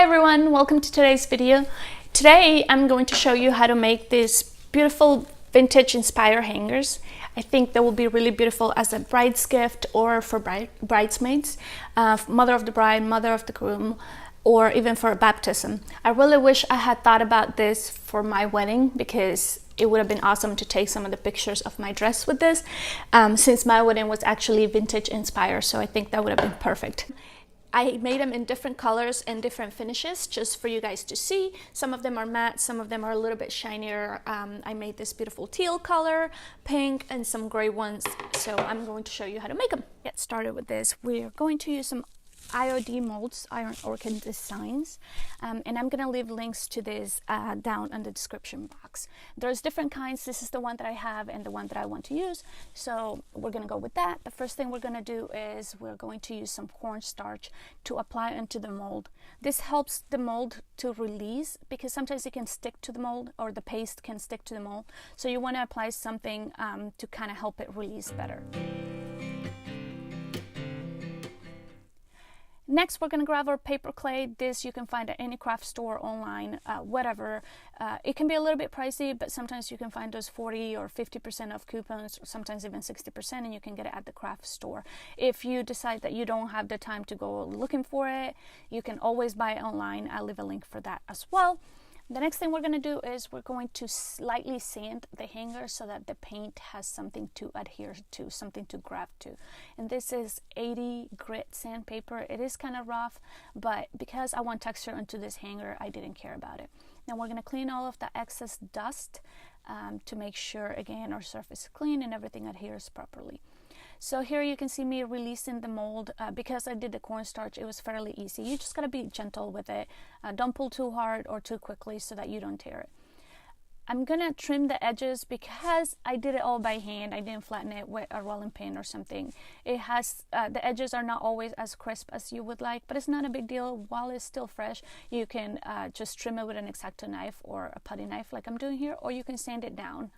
Hi everyone, welcome to today's video. Today I'm going to show you how to make these beautiful vintage inspired hangers. I think they will be really beautiful as a bride's gift or for bridesmaids, mother of the bride, mother of the groom, or even for a baptism. I really wish I had thought about this for my wedding because it would have been awesome to take some of the pictures of my dress with this, since my wedding was actually vintage inspired, so I think that would have been perfect. I made them in different colors and different finishes just for you guys to see. Some of them are matte, some of them are a little bit shinier. I made this beautiful teal color, pink, and some gray ones. So I'm going to show you how to make them. Get started with this. We're going to use some IOD molds, Iron Orchid Designs, and I'm gonna leave links to this down in the description box. There's different kinds. This is the one that I have and the one that I want to use, so we're gonna go with that. The first thing we're gonna do is we're going to use some cornstarch to apply into the mold. This helps the mold to release because sometimes it can stick to the mold, or the paste can stick to the mold, so you want to apply something to kind of help it release better. Next, we're going to grab our paper clay. This you can find at any craft store, online, whatever. It can be a little bit pricey, but sometimes you can find those 40 or 50% off coupons, or sometimes even 60%, and you can get it at the craft store. If you decide that you don't have the time to go looking for it, you can always buy it online. I'll leave a link for that as well. The next thing we're going to do is we're going to slightly sand the hanger so that the paint has something to adhere to, something to grab to. And this is 80 grit sandpaper. It is kind of rough, but because I want texture onto this hanger, I didn't care about it. Now we're going to clean all of the excess dust to make sure, again, our surface is clean and everything adheres properly. So here you can see me releasing the mold. Because I did the cornstarch, it was fairly easy. You just gotta be gentle with it. Don't pull too hard or too quickly so that you don't tear it. I'm gonna trim the edges because I did it all by hand. I didn't flatten it with a rolling pin or something. It has the edges are not always as crisp as you would like, but it's not a big deal. While it's still fresh, you can just trim it with an X-Acto knife or a putty knife like I'm doing here, or you can sand it down.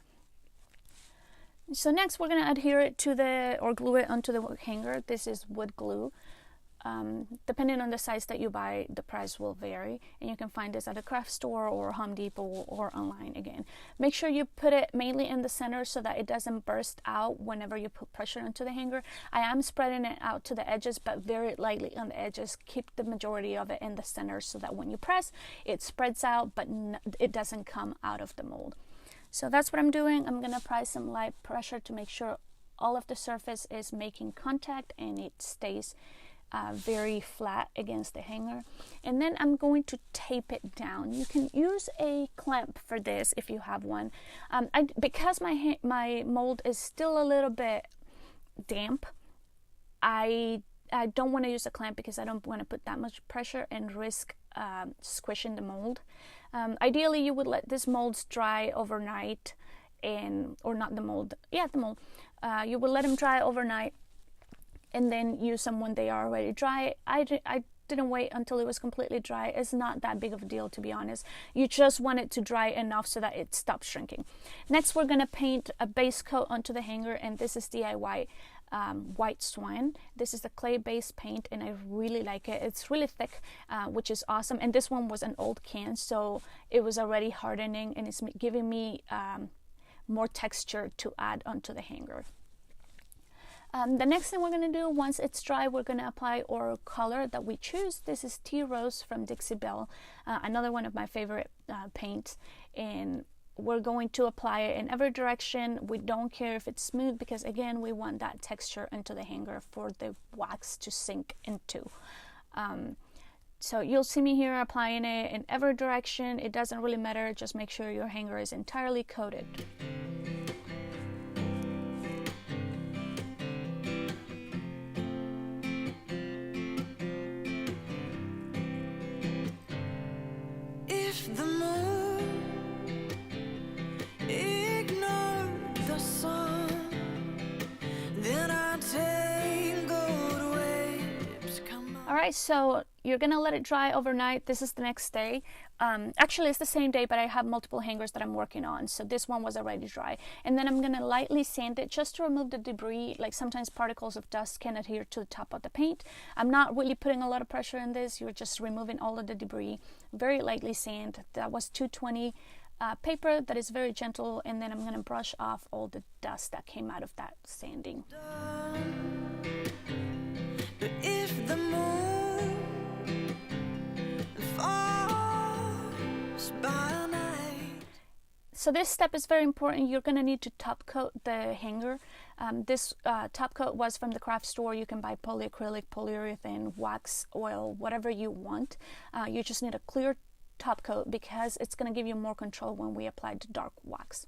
So next we're going to adhere it to or glue it onto the hanger. This is wood glue. Depending on the size that you buy, the price will vary, and you can find this at a craft store or Home Depot or online again. Make sure you put it mainly in the center so that it doesn't burst out whenever you put pressure onto the hanger. I am spreading it out to the edges, but very lightly on the edges. Keep the majority of it in the center so that when you press, it spreads out, but it doesn't come out of the mold. So that's what I'm doing. I'm going to apply some light pressure to make sure all of the surface is making contact and it stays very flat against the hanger. And then I'm going to tape it down. You can use a clamp for this if you have one. Because my mold is still a little bit damp, I don't want to use a clamp because I don't want to put that much pressure and risk squishing the mold. Ideally, you would let this molds dry overnight, or not the mold, yeah, the mold. You would let them dry overnight and then use them when they are already dry. I didn't wait until it was completely dry. It's not that big of a deal, to be honest. You just want it to dry enough so that it stops shrinking. Next, we're going to paint a base coat onto the hanger, and this is DIY White Swan. This is the clay based paint, and I really like it. It's really thick, which is awesome, and this one was an old can, so it was already hardening, and it's giving me more texture to add onto the hanger. The next thing we're going to do, once it's dry, we're going to apply our color that we choose. This is Tea Rose from Dixie Belle, another one of my favorite paints, and we're going to apply it in every direction. We don't care if it's smooth because, again, we want that texture into the hanger for the wax to sink into. So you'll see me here applying it in every direction. It doesn't really matter. Just make sure your hanger is entirely coated. If the moon ignored the sun, then I'd take gold waves. All right, so You're gonna let it dry overnight. This is the next day. Actually, it's the same day, but I have multiple hangers that I'm working on. So this one was already dry. And then I'm gonna lightly sand it just to remove the debris. Like sometimes particles of dust can adhere to the top of the paint. I'm not really putting a lot of pressure in this. You're just removing all of the debris. Very lightly sand. That was 220 paper that is very gentle. And then I'm gonna brush off all the dust that came out of that sanding. But if the moon falls by night. So this step is very important. You're going to need to top coat the hanger. This top coat was from the craft store. You can buy polyacrylic, polyurethane, wax, oil, whatever you want. You just need a clear top coat because it's going to give you more control when we apply the dark wax.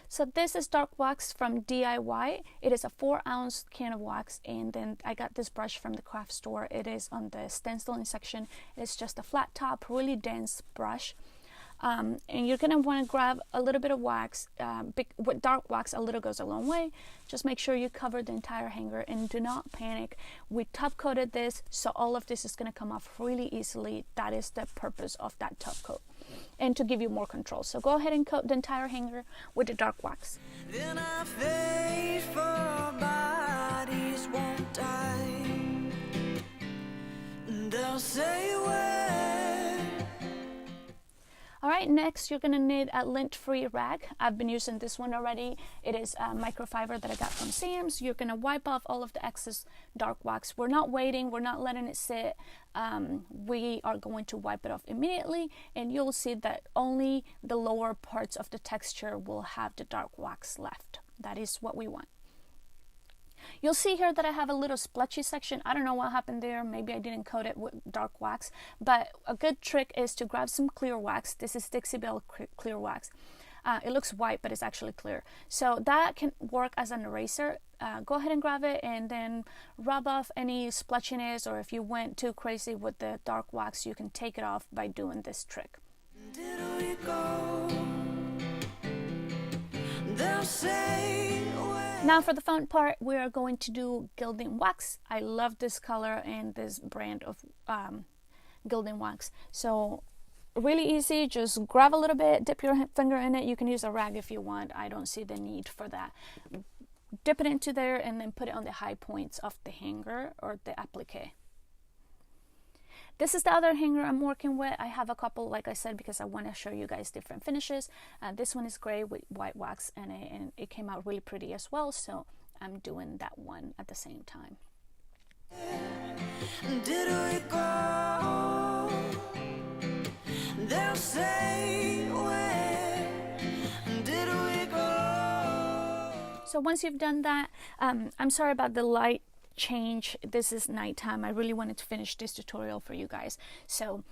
So this is dark wax from DIY. It is a 4-ounce can of wax, and then I got this brush from the craft store. It is on the stenciling section. It's just a flat top, really dense brush. And you're gonna want to grab a little bit of wax. With dark wax, a little goes a long way. Just make sure you cover the entire hanger and do not panic. We top coated this, so all of this is gonna come off really easily. That is the purpose of that top coat, and to give you more control. So go ahead and coat the entire hanger with the dark wax. Then our faithful bodies won't die, and they'll say where. Alright, next you're going to need a lint-free rag. I've been using this one already. It is a microfiber that I got from Sam's. You're going to wipe off all of the excess dark wax. We're not waiting, we're not letting it sit. We are going to wipe it off immediately, and you'll see that only the lower parts of the texture will have the dark wax left. That is what we want. You'll see here that I have a little splotchy section. I don't know what happened there. Maybe I didn't coat it with dark wax, but a good trick is to grab some clear wax. This is Dixie Belle clear wax. It looks white, but it's actually clear. So that can work as an eraser. Go ahead and grab it and then rub off any splotchiness, or if you went too crazy with the dark wax, you can take it off by doing this trick. Did we go? They'll say where. Now for the fun part, we are going to do gilding wax. I love this color and this brand of gilding wax. So really easy, just grab a little bit, dip your finger in it. You can use a rag if you want. I don't see the need for that. Dip it into there and then put it on the high points of the hanger or the applique. This is the other hanger I'm working with. I have a couple, like I said, because I want to show you guys different finishes. This one is gray with white wax, and it came out really pretty as well. So I'm doing that one at the same time. Did we go? They'll say where. Did we go? So once you've done that, I'm sorry about the light change. This is nighttime. I really wanted to finish this tutorial for you guys, so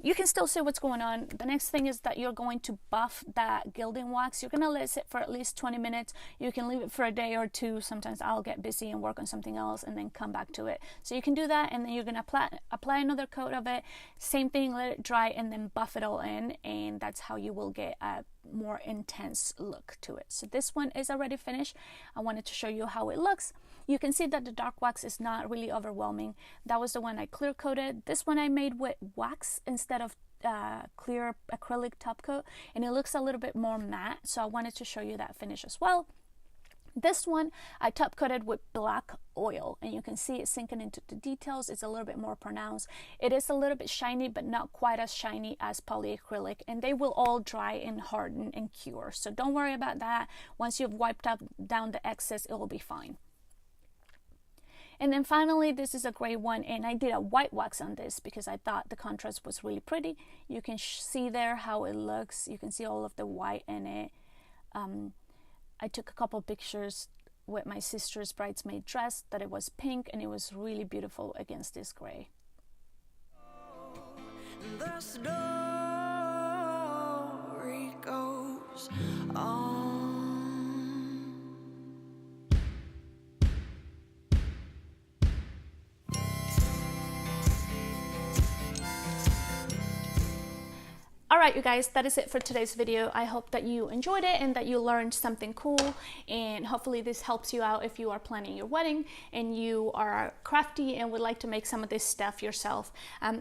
you can still see what's going on. The next thing is that you're going to buff that gilding wax. You're gonna let it sit for at least 20 minutes. You can leave it for a day or two. Sometimes I'll get busy and work on something else and then come back to it. So you can do that, and then you're gonna apply another coat of it. Same thing, let it dry and then buff it all in, and that's how you will get a more intense look to it. So this one is already finished. I wanted to show you how it looks. You can see that the dark wax is not really overwhelming. That was the one I clear coated. This one I made with wax instead of clear acrylic top coat, and it looks a little bit more matte, so I wanted to show you that finish as well. This one I top coated with black oil, and you can see it sinking into the details. It's a little bit more pronounced. It is a little bit shiny, but not quite as shiny as polyacrylic, and they will all dry and harden and cure, so don't worry about that. Once you've wiped down the excess, it will be fine. And then finally, this is a gray one, and I did a white wax on this because I thought the contrast was really pretty. You can see there how it looks. You can see all of the white in it. I took a couple pictures with my sister's bridesmaid dress that it was pink, and it was really beautiful against this gray. The story goes on. All right, you guys, that is it for today's video. I hope that you enjoyed it and that you learned something cool, and hopefully this helps you out if you are planning your wedding and you are crafty and would like to make some of this stuff yourself.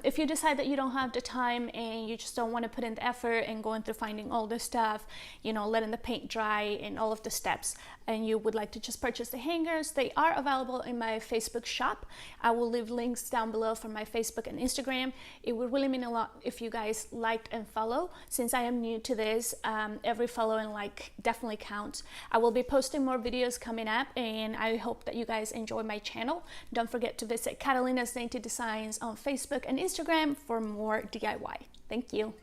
If you decide that you don't have the time and you just don't want to put in the effort and going through finding all this stuff, you know, letting the paint dry and all of the steps, and you would like to just purchase the hangers, they are available in my Facebook shop. I will leave links down below for my Facebook and Instagram. It would really mean a lot if you guys liked and follow. Since I am new to this, every follow and like definitely counts. I will be posting more videos coming up, and I hope that you guys enjoy my channel. Don't forget to visit Catalina's Dainty Designs on Facebook and Instagram for more DIY. Thank you.